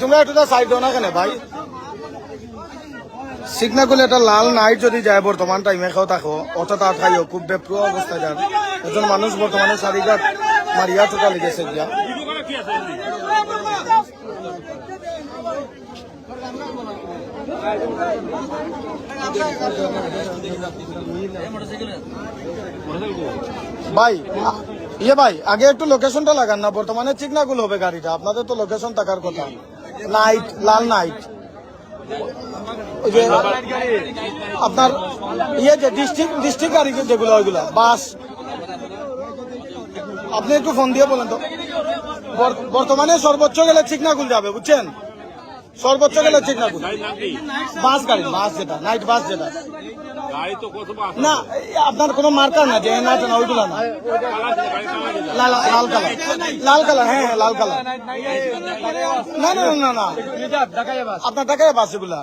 তোমরা একটু সাইড দাও না কেন ভাই? সিগনা করলে একটা লাল নাইট যদি যায় বর্তমান টাইমে খাও থাকো অত তার খাইও খুব বেপ্রুয়া অবস্থায় যান একজন মানুষ বর্তমানে চারিঘাট মারিয়া টোকা লেগেছে গিয়া। ভাই ভাই আগে একটু লোকেশনটা লাগান না, বর্তমানে চিকনাগুলো হবে গাড়িটা, আপনাদের তো লোকেশন থাকার কথা। নাইট লাল নাইট আপনার যে ডিস্ট্রিক্ট গাড়ি যেগুলো ওইগুলা বাস, আপনি একটু ফোন দিয়ে বলেন তো। বর্তমানে সর্বোচ্চ গেলে চিকনাগুল যাবে বুঝছেন, সর্বোচ্চ গেলে চিকনাগুল বাস গাড়ি, বাস যেটা নাইট বাস যেটা না আপনার কোনো মার্কার না যে না ওইগুলা না, লাল কালার, লাল কালার, হ্যাঁ লাল কালার, না না না না আপনার ঢাকায় বাস এগুলা।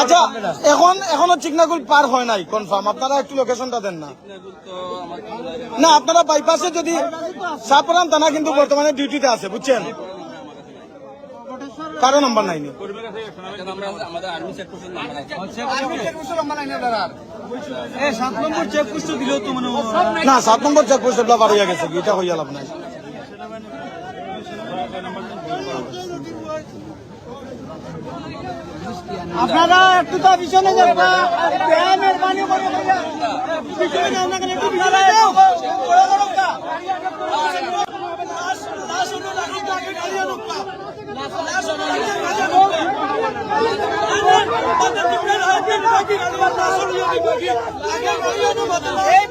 আচ্ছা এখনো চিকনাগুল পার হয় নাই কনফার্ম, আপনারা একটু লোকেশনটা দেন না। না আপনারা বাইপাসে যদি সাপরান থানা কিন্তু বর্তমানে ডিউটিতে আছে বুঝছেন, কারো নাম্বার নাই। না 7 নম্বর চেকপোস্ট বাড়িয়া গেছে, এটা হইয়া লাভ নাই। আপনারা একটু তো পিছনে মেহরবানি করে এই